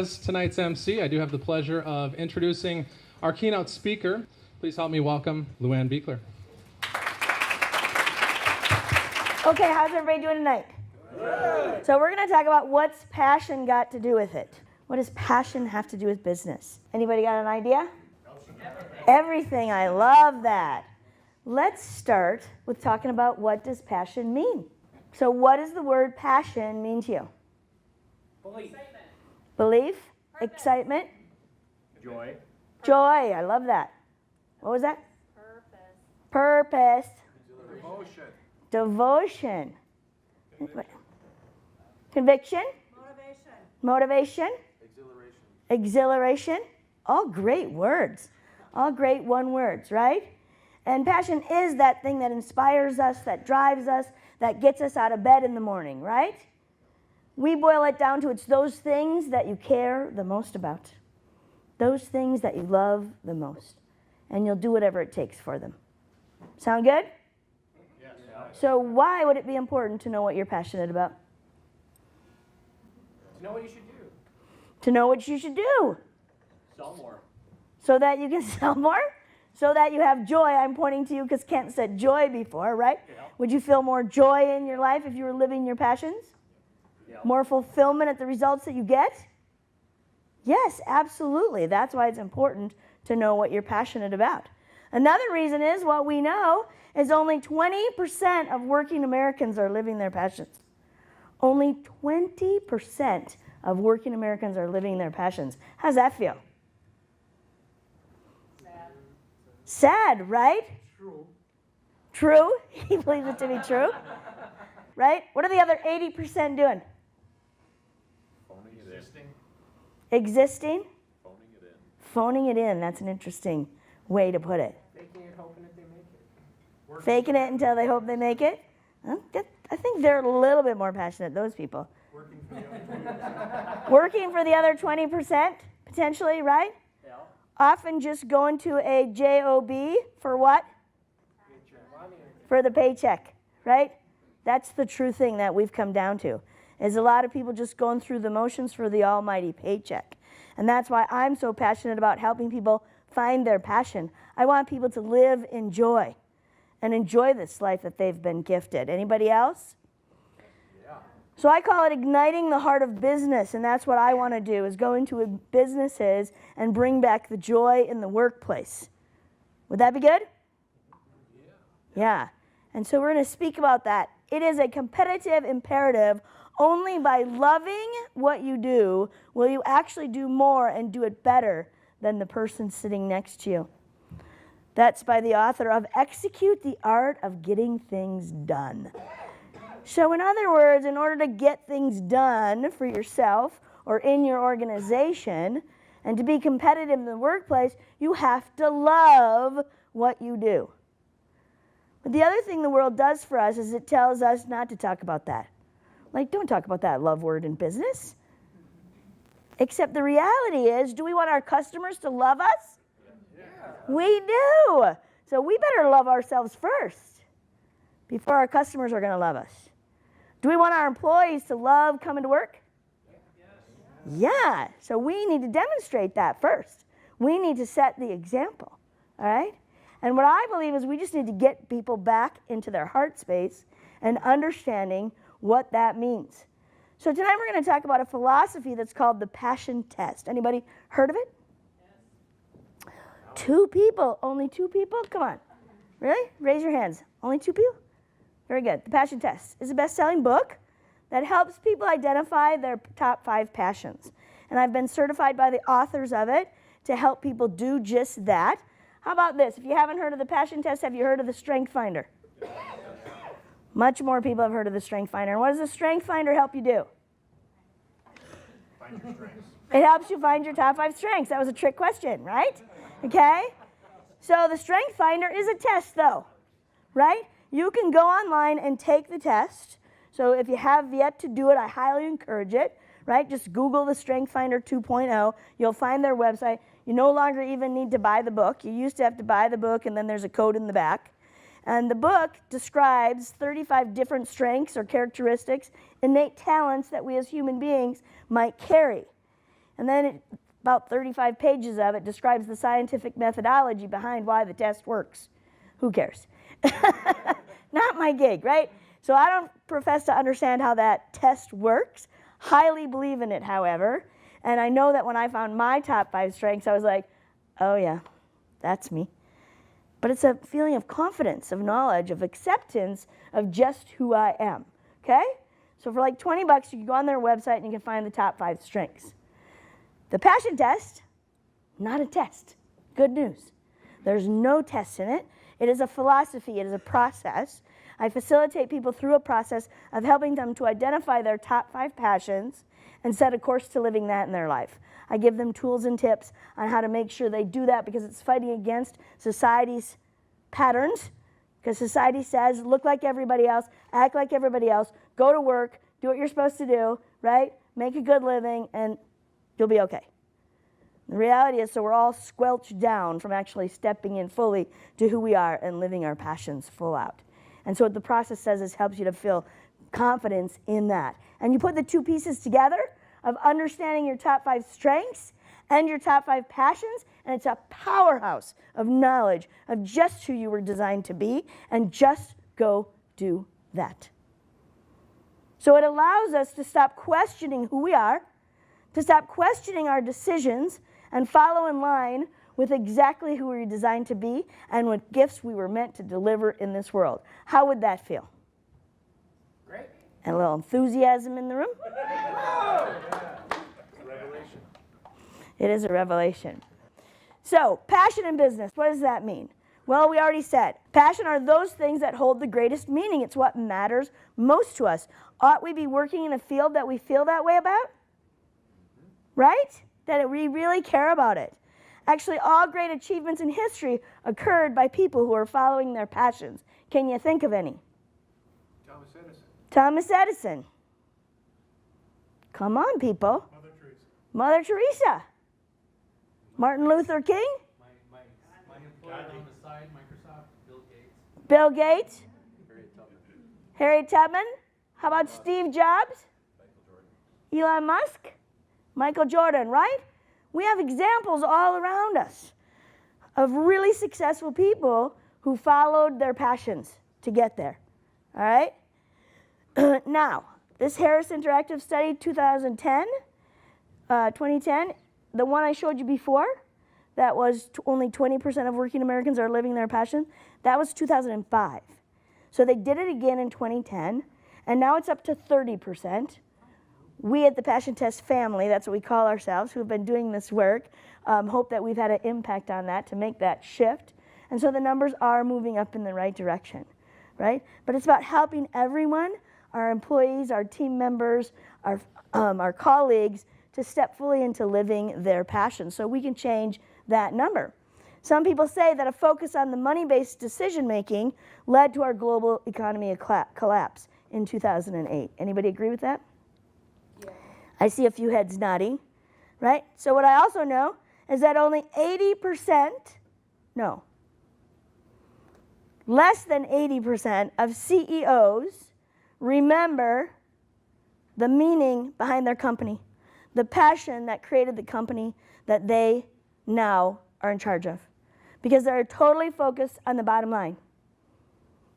as tonight's MC, I do have the pleasure of introducing our keynote speaker. Please help me welcome LuAnn B. Okay, how's everybody doing tonight? Good. So we're going to talk about what's passion got to do with it. What does passion have to do with business? Anybody got an idea? Everything. I love that. Let's start with talking about what does passion mean. So what does the word passion mean to you? Belief. Belief? Purpose. Excitement? Joy. Joy. I love that. What was that? Purpose. Purpose. Devotion. Devotion. Conviction? Motivation? Exhilaration. Exhilaration. All great words. All great one words, right? And passion is that thing that inspires us, that drives us, that gets us out of bed in the morning, right? We boil it down to it's those things that you care the most about. Those things that you love the most. And you'll do whatever it takes for them. Sound good? Yes. So why would it be important to know what you're passionate about? To know what you should do. To know what you should do. Sell more. So that you can sell more? So that you have joy. I'm pointing to you because Kent said joy before, right? Yeah. Would you feel more joy in your life if you were living your passions? Yeah. More fulfillment at the results that you get? Yes, absolutely. That's why it's important to know what you're passionate about. Another reason is what we know is only 20% of working Americans are living their passions. Only 20% of working Americans are living their passions. How's that feel? Sad, right? True. True? He believes it to be true. Right? What are the other 80% doing? Phoning it in. Existing? Phoning it in. Phoning it in. That's an interesting way to put it. Faking it, hoping that they make it. Faking it until they hope they make it? I think they're a little bit more passionate, those people. Working for the other 20%. Working for the other 20%, potentially, right? Yeah. Often just going to a job for what? For the paycheck, right? That's the true thing that we've come down to, is a lot of people just going through the motions for the almighty paycheck. And that's why I'm so passionate about helping people find their passion. I want people to live in joy and enjoy this life that they've been gifted. Anybody else? Yeah. So I call it igniting the heart of business, and that's what I want to do, is go into businesses and bring back the joy in the workplace. Would that be good? Yeah. And so we're going to speak about that. It is a competitive imperative. Only by loving what you do will you actually do more and do it better than the person sitting next to you. That's by the author of Execute the Art of Getting Things Done. So in other words, in order to get things done for yourself or in your organization and to be competitive in the workplace, you have to love what you do. But the other thing the world does for us is it tells us not to talk about that. Like, don't talk about that love word in business. Except the reality is, do we want our customers to love us? Yeah. We do. So we better love ourselves first before our customers are going to love us. Do we want our employees to love coming to work? Yes. Yeah. So we need to demonstrate that first. We need to set the example. All right? And what I believe is we just need to get people back into their heart space and understanding what that means. So tonight we're going to talk about a philosophy that's called the passion test. Anybody heard of it? Yes. 2 people. Only 2 people? Come on. Really? Raise your hands. Only 2 people? Very good. The Passion Test is a best-selling book that helps people identify their top 5 passions. And I've been certified by the authors of it to help people do just that. How about this? If you haven't heard of the Passion Test, have you heard of the Strength Finder? Much more people have heard of the Strength Finder. And what does the Strength Finder help you do? Find your strengths. It helps you find your top 5 strengths. That was a trick question, right? Okay? So the Strength Finder is a test, though, right? You can go online and take the test. So if you have yet to do it, I highly encourage it, right? Just Google the Strength Finder 2.0. You'll find their website. You no longer even need to buy the book. You used to have to buy the book, and then there's a code in the back. And the book describes 35 different strengths or characteristics, innate talents that we as human beings might carry. And then about 35 pages of it describes the scientific methodology behind why the test works. Who cares? Not my gig, right? So I don't profess to understand how that test works. Highly believe in it, however. And I know that when I found my top 5 strengths, I was like, oh yeah, that's me. But it's a feeling of confidence, of knowledge, of acceptance of just who I am, okay? So for like 20 bucks, you can go on their website and you can find the top 5 strengths. The passion test, not a test. Good news. There's no test in it. It is a philosophy. It is a process. I facilitate people through a process of helping them to identify their top 5 passions and set a course to living that in their life. I give them tools and tips on how to make sure they do that because it's fighting against society's patterns. Because society says, look like everybody else, act like everybody else, go to work, do what you're supposed to do, right? Make a good living, and you'll be okay. The reality is, so we're all squelched down from actually stepping in fully to who we are and living our passions full out. And so what the process says is helps you to feel confidence in that. And you put the 2 pieces together of understanding your top 5 strengths and your top 5 passions, and it's a powerhouse of knowledge of just who you were designed to be, and just go do that. So it allows us to stop questioning who we are, to stop questioning our decisions, and follow in line with exactly who we were designed to be and what gifts we were meant to deliver in this world. How would that feel? Great. And a little enthusiasm in the room? Revelation. It is a revelation. So, passion in business, what does that mean? Well, we already said, passion are those things that hold the greatest meaning. It's what matters most to us. Ought we be working in a field that we feel that way about? Right? That we really care about it. Actually, all great achievements in history occurred by people who are following their passions. Can you think of any? Thomas Edison. Thomas Edison. Come on, people. Mother Teresa. Mother Teresa. Martin Luther King. My employee on the side, Microsoft, Bill Gates. Bill Gates. Harriet Tubman. Harriet Tubman. How about Steve Jobs? Michael Jordan. Elon Musk. Michael Jordan, right? We have examples all around us of really successful people who followed their passions to get there. All right? Now, this Harris Interactive Study 2010, the one I showed you before, that was only 20% of working Americans are living their passion, that was 2005. So they did it again in 2010, and now it's up to 30%. We at the Passion Test family, that's what we call ourselves, who have been doing this work, hope that we've had an impact on that to make that shift. And so the numbers are moving up in the right direction, right? But it's about helping everyone, our employees, our team members, our colleagues, to step fully into living their passion so we can change that number. Some people say that a focus on the money-based decision-making led to our global economy collapse in 2008. Anybody agree with that? I see a few heads nodding, right? So what I also know is that only 80%, no, less than 80% of CEOs remember the meaning behind their company, the passion that created the company that they now are in charge of, because they're totally focused on the bottom line.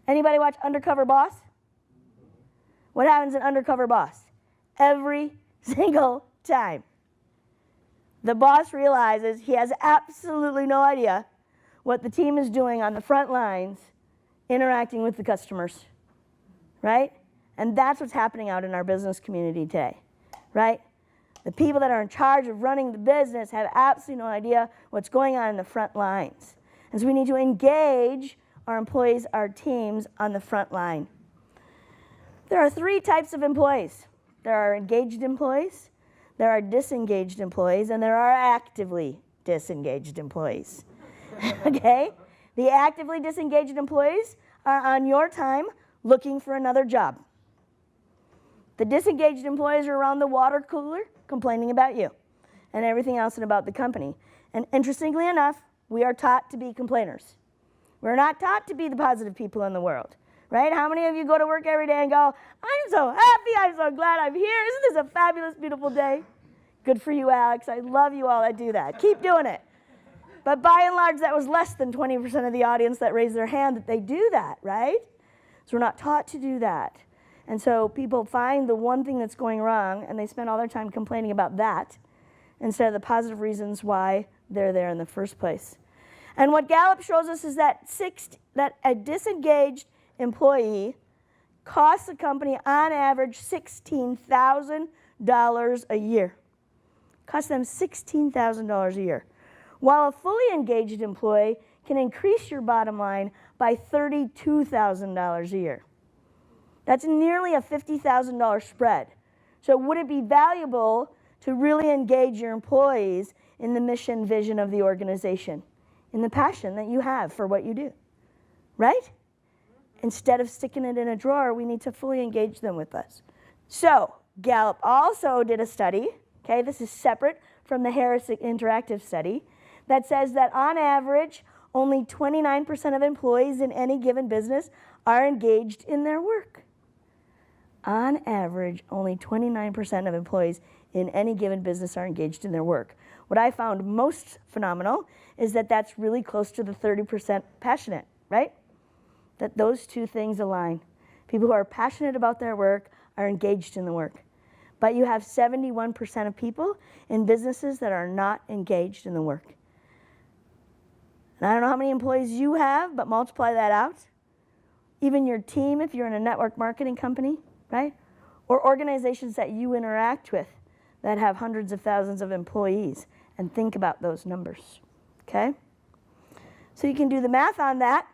Anybody watch Undercover Boss? What happens in Undercover Boss? Every single time the boss realizes he has absolutely no idea what the team is doing on the front lines interacting with the customers, right? And that's what's happening out in our business community today, right? The people that are in charge of running the business have absolutely no idea what's going on in the front lines. And so we need to engage our employees, our teams on the front line. There are 3 types of employees. There are engaged employees, there are disengaged employees, and there are actively disengaged employees. Okay? The actively disengaged employees are on your time looking for another job. The disengaged employees are around the water cooler complaining about you and everything else and about the company. And interestingly enough, we are taught to be complainers. We're not taught to be the positive people in the world. Right? How many of you go to work every day and go, I'm so happy, I'm so glad I'm here. Isn't this a fabulous, beautiful day? Good for you, Alex. I love you all that do that. Keep doing it. But by and large, that was less than 20% of the audience that raised their hand that they do that, right? So we're not taught to do that. And so people find the one thing that's going wrong, and they spend all their time complaining about that instead of the positive reasons why they're there in the first place. And what Gallup shows us is that a disengaged employee costs the company on average $16,000 a year. Costs them $16,000 a year. While a fully engaged employee can increase your bottom line by $32,000 a year. That's nearly a $50,000 spread. So would it be valuable to really engage your employees in the mission, vision of the organization, in the passion that you have for what you do, right? Instead of sticking it in a drawer, we need to fully engage them with us. So Gallup also did a study, okay, this is separate from the Harris Interactive study, that says that on average, only 29% of employees in any given business are engaged in their work. On average, only 29% of employees in any given business are engaged in their work. What I found most phenomenal is that that's really close to the 30% passionate, right? That those two things align. People who are passionate about their work are engaged in the work. But you have 71% of people in businesses that are not engaged in the work. And I don't know how many employees you have, but multiply that out. Even your team, if you're in a network marketing company, right? Or organizations that you interact with that have hundreds of thousands of employees, and think about those numbers, okay? So you can do the math on that.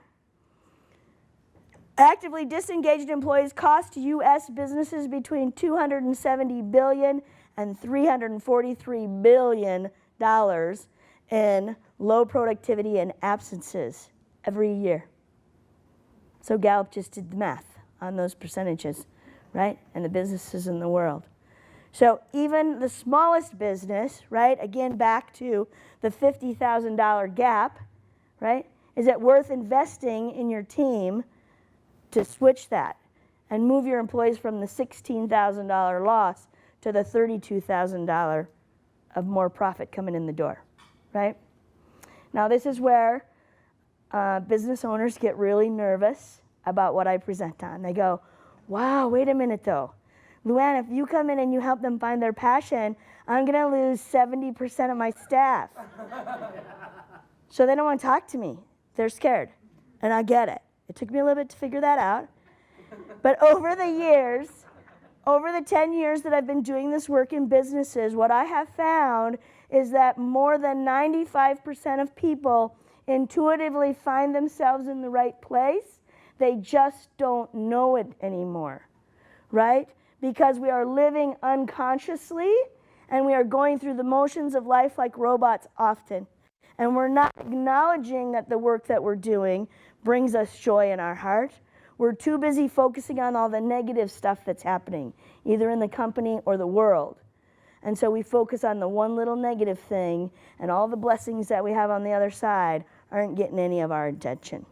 Actively disengaged employees cost U.S. businesses between $270 billion and $343 billion in low productivity and absences every year. So Gallup just did the math on those percentages, right? And the businesses in the world. So even the smallest business, right, again back to the $50,000 gap, right, is it worth investing in your team to switch that and move your employees from the $16,000 loss to the $32,000 of more profit coming in the door, right? Now this is where business owners get really nervous about what I present on. They go, wow, wait a minute though. LuAnn, if you come in and you help them find their passion, I'm going to lose 70% of my staff. So they don't want to talk to me. They're scared. And I get it. It took me a little bit to figure that out. But over the years, over the 10 years that I've been doing this work in businesses, what I have found is that more than 95% of people intuitively find themselves in the right place. They just don't know it anymore, right? Because we are living unconsciously and we are going through the motions of life like robots often. And we're not acknowledging that the work that we're doing brings us joy in our heart. We're too busy focusing on all the negative stuff that's happening, either in the company or the world. And so we focus on the one little negative thing, and all the blessings that we have on the other side aren't getting any of our attention,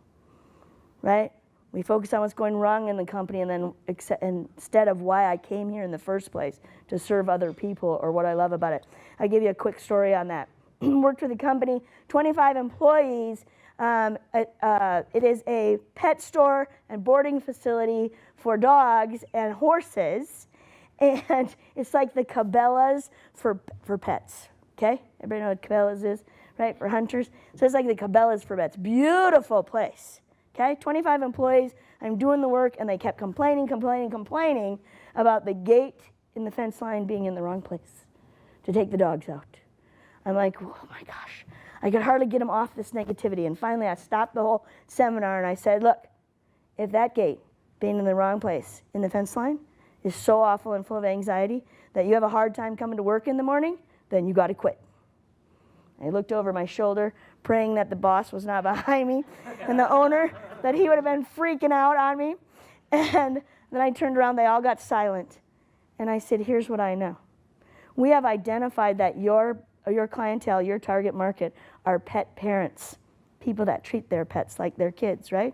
right? We focus on what's going wrong in the company, and then instead of why I came here in the first place, to serve other people or what I love about it. I'll give you a quick story on that. Worked with a company, 25 employees. It is a pet store and boarding facility for dogs and horses. And it's like the Cabela's for pets, okay? Everybody know what Cabela's is, right, for hunters? So it's like the Cabela's for pets. Beautiful place, okay? 25 employees. I'm doing the work, and they kept complaining about the gate in the fence line being in the wrong place to take the dogs out. I'm like, oh my gosh, I could hardly get them off this negativity. And finally, I stopped the whole seminar, and I said, look, if that gate being in the wrong place in the fence line is so awful and full of anxiety that you have a hard time coming to work in the morning, then you got to quit. I looked over my shoulder, praying that the boss was not behind me, and the owner, that he would have been freaking out on me. And then I turned around, they all got silent. And I said, here's what I know. We have identified that your clientele, your target market, are pet parents, people that treat their pets like their kids, right?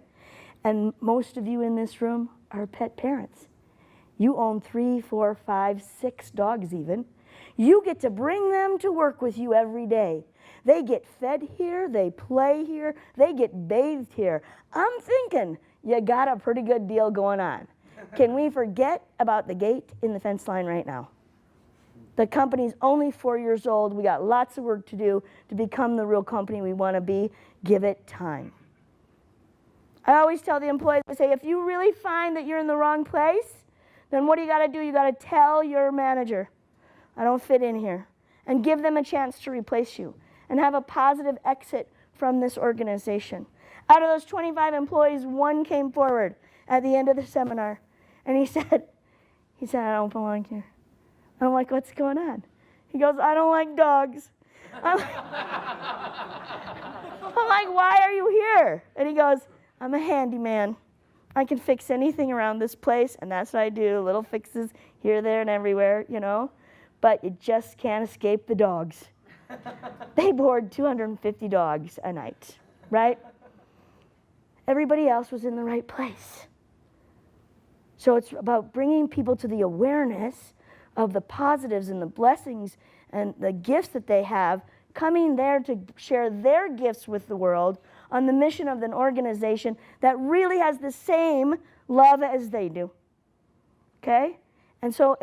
And most of you in this room are pet parents. You own 3, 4, 5, 6 dogs even. You get to bring them to work with you every day. They get fed here, they play here, they get bathed here. I'm thinking you got a pretty good deal going on. Can we forget about the gate in the fence line right now? The company's only 4 years old. We got lots of work to do to become the real company we want to be. Give it time. I always tell the employees, I say, if you really find that you're in the wrong place, then what do you got to do? You got to tell your manager, I don't fit in here, and give them a chance to replace you and have a positive exit from this organization. Out of those 25 employees, one came forward at the end of the seminar, and he said, I don't belong here. I'm like, what's going on? He goes, I don't like dogs. I'm like, why are you here? And he goes, I'm a handyman. I can fix anything around this place, and that's what I do, little fixes here, there, and everywhere, you know. But you just can't escape the dogs. They board 250 dogs a night, right? Everybody else was in the right place. So it's about bringing people to the awareness of the positives and the blessings and the gifts that they have, coming there to share their gifts with the world on the mission of an organization that really has the same love as they do. Okay? And so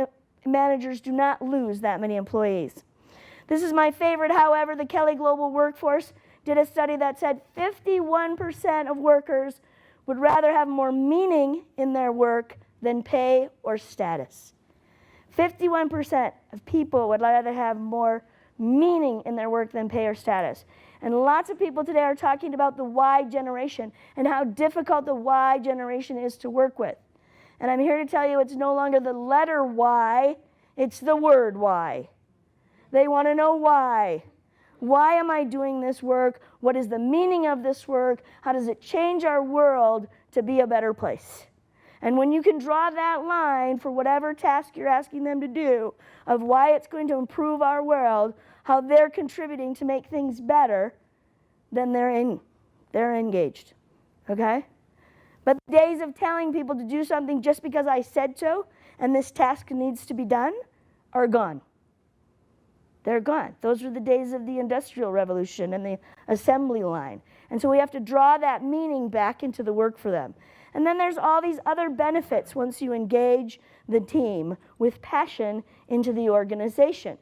managers do not lose that many employees. This is my favorite, however, the Kelley Global Workforce did a study that said 51% of workers would rather have more meaning in their work than pay or status. 51% of people would rather have more meaning in their work than pay or status. And lots of people today are talking about the Y generation and how difficult the Y generation is to work with. And I'm here to tell you it's no longer the letter Y, it's the word why. They want to know why. Why am I doing this work? What is the meaning of this work? How does it change our world to be a better place? And when you can draw that line for whatever task you're asking them to do of why it's going to improve our world, how they're contributing to make things better, then they're engaged, okay? But the days of telling people to do something just because I said so and this task needs to be done are gone. They're gone. Those were the days of the Industrial Revolution and the assembly line. And so we have to draw that meaning back into the work for them. And then there's all these other benefits once you engage the team with passion into the organization.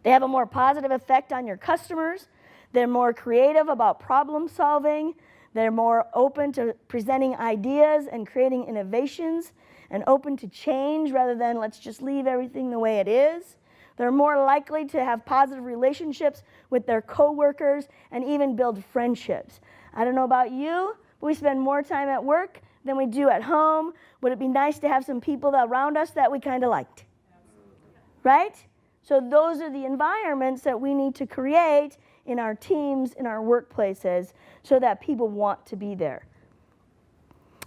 They have a more positive effect on your customers. They're more creative about problem solving. They're more open to presenting ideas and creating innovations and open to change rather than let's just leave everything the way it is. They're more likely to have positive relationships with their coworkers and even build friendships. I don't know about you, but we spend more time at work than we do at home. Would it be nice to have some people around us that we kind of liked? Right? So those are the environments that we need to create in our teams, in our workplaces, so that people want to be there.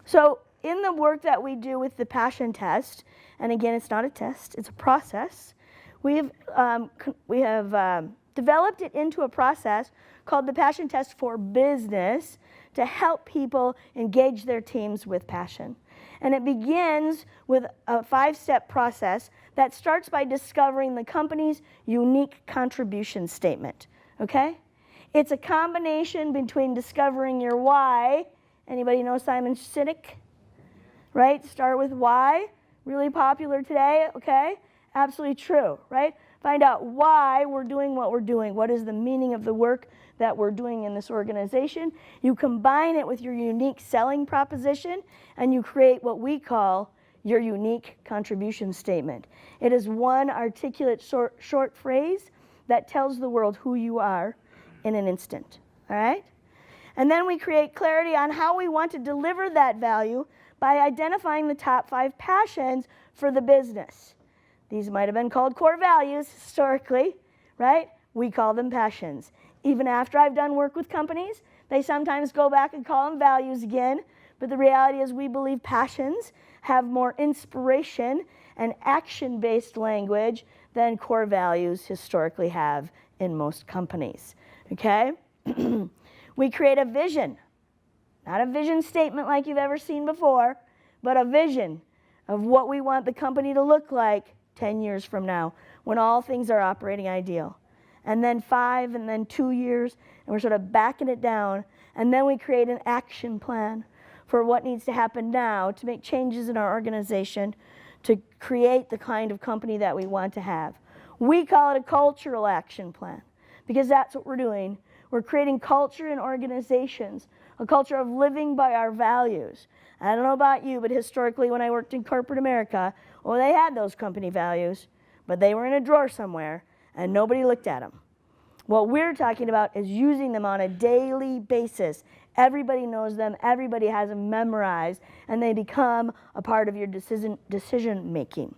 So in the work that we do with the passion test, and again, it's not a test, it's a process, we have developed it into a process called the Passion Test for Business to help people engage their teams with passion. And it begins with a 5-step process that starts by discovering the company's unique contribution statement, okay? It's a combination between discovering your why. Anybody know Simon Sinek? Right? Start with why. Really popular today, okay? Absolutely true, right? Find out why we're doing what we're doing. What is the meaning of the work that we're doing in this organization? You combine it with your unique selling proposition, and you create what we call your unique contribution statement. It is one articulate short phrase that tells the world who you are in an instant, all right? And then we create clarity on how we want to deliver that value by identifying the top 5 passions for the business. These might have been called core values historically, right? We call them passions. Even after I've done work with companies, they sometimes go back and call them values again, but the reality is we believe passions have more inspiration and action-based language than core values historically have in most companies, okay? We create a vision, not a vision statement like you've ever seen before, but a vision of what we want the company to look like 10 years from now, when all things are operating ideal. And then 5, and then 2 years, and we're sort of backing it down. And then we create an action plan for what needs to happen now to make changes in our organization to create the kind of company that we want to have. We call it a cultural action plan because that's what we're doing. We're creating culture in organizations, a culture of living by our values. I don't know about you, but historically when I worked in corporate America, well, they had those company values, but they were in a drawer somewhere and nobody looked at them. What we're talking about is using them on a daily basis. Everybody knows them, everybody has them memorized, and they become a part of your decision making.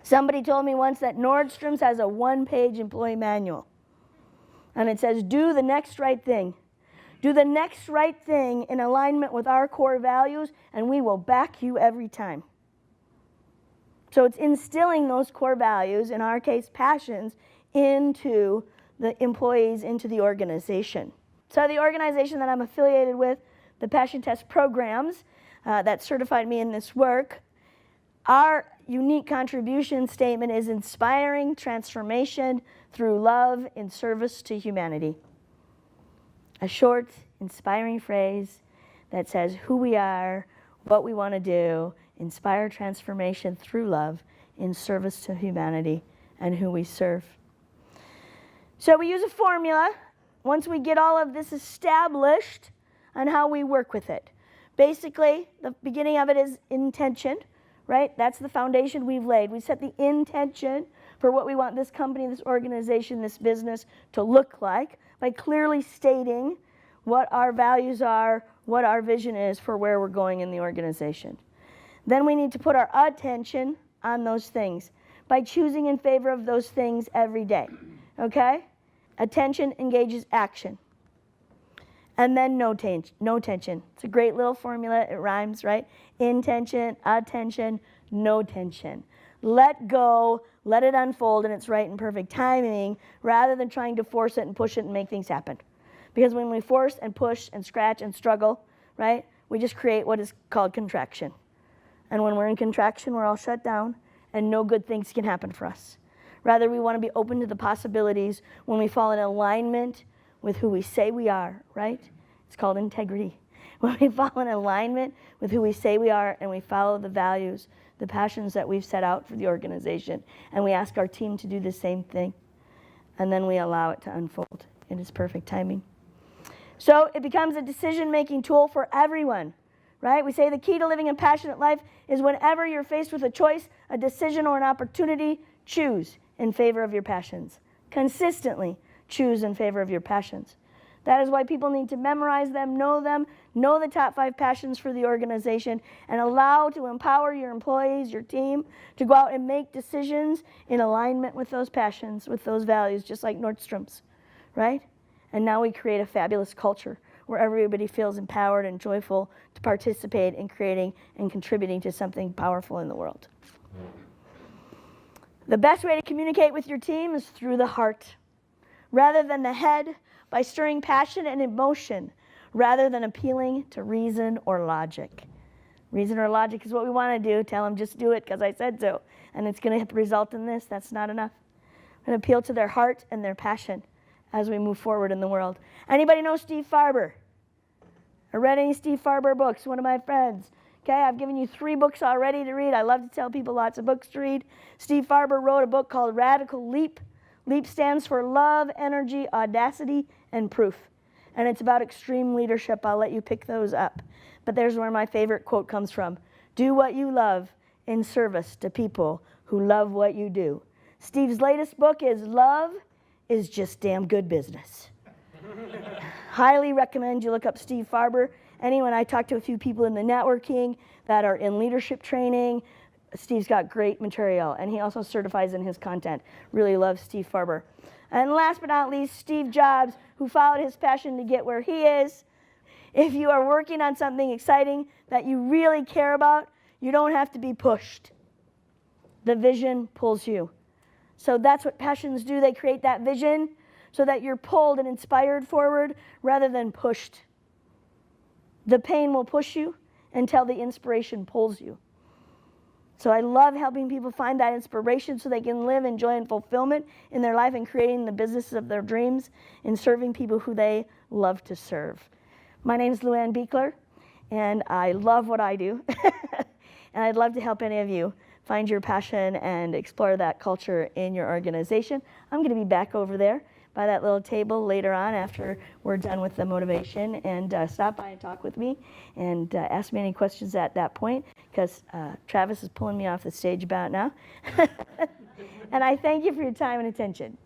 Somebody told me once that Nordstrom's has a 1-page employee manual. And it says, do the next right thing. Do the next right thing in alignment with our core values, and we will back you every time. So it's instilling those core values, in our case, passions, into the employees, into the organization. So the organization that I'm affiliated with, the Passion Test programs that certified me in this work, our unique contribution statement is inspiring transformation through love in service to humanity. A short, inspiring phrase that says who we are, what we want to do, inspire transformation through love in service to humanity and who we serve. So we use a formula once we get all of this established on how we work with it. Basically, the beginning of it is intention, right? That's the foundation we've laid. We set the intention for what we want this company, this organization, this business to look like by clearly stating what our values are, what our vision is for where we're going in the organization. Then we need to put our attention on those things by choosing in favor of those things every day, okay? Attention engages action. And then no tension. It's a great little formula. It rhymes, right? Intention, attention, no tension. Let go, let it unfold in its right and perfect timing rather than trying to force it and push it and make things happen. Because when we force and push and scratch and struggle, right, we just create what is called contraction. And when we're in contraction, we're all shut down and no good things can happen for us. Rather, we want to be open to the possibilities when we fall in alignment with who we say we are, right? It's called integrity. When we fall in alignment with who we say we are and we follow the values, the passions that we've set out for the organization, and we ask our team to do the same thing, and then we allow it to unfold in its perfect timing. So it becomes a decision-making tool for everyone, right? We say the key to living a passionate life is whenever you're faced with a choice, a decision, or an opportunity, choose in favor of your passions. Consistently choose in favor of your passions. That is why people need to memorize them, know the top 5 passions for the organization, and allow to empower your employees, your team, to go out and make decisions in alignment with those passions, with those values, just like Nordstrom's, right? And now we create a fabulous culture where everybody feels empowered and joyful to participate in creating and contributing to something powerful in the world. The best way to communicate with your team is through the heart, rather than the head, by stirring passion and emotion, rather than appealing to reason or logic. Reason or logic is what we want to do. Tell them just do it because I said so, and it's going to result in this. That's not enough. And appeal to their heart and their passion as we move forward in the world. Anybody know Steve Farber? I read any Steve Farber books? One of my friends. Okay, I've given you 3 books already to read. I love to tell people lots of books to read. Steve Farber wrote a book called Radical Leap. LEAP stands for love, energy, audacity, and proof. And it's about extreme leadership. I'll let you pick those up. But there's where my favorite quote comes from. Do what you love in service to people who love what you do. Steve's latest book is Love is Just Damn Good Business. Highly recommend you look up Steve Farber. I talk to a few people in the networking that are in leadership training. Steve's got great material, and he also certifies in his content. Really love Steve Farber. And last but not least, Steve Jobs, who followed his passion to get where he is. If you are working on something exciting that you really care about, you don't have to be pushed. The vision pulls you. So that's what passions do. They create that vision so that you're pulled and inspired forward rather than pushed. The pain will push you until the inspiration pulls you. So I love helping people find that inspiration so they can live in joy and fulfillment in their life and creating the businesses of their dreams and serving people who they love to serve. My name is LuAnn B, and I love what I do. And I'd love to help any of you find your passion and explore that culture in your organization. I'm going to be back over there by that little table later on after we're done with the motivation, and stop by and talk with me and ask me any questions at that point, because Travis is pulling me off the stage about now. And I thank you for your time and attention.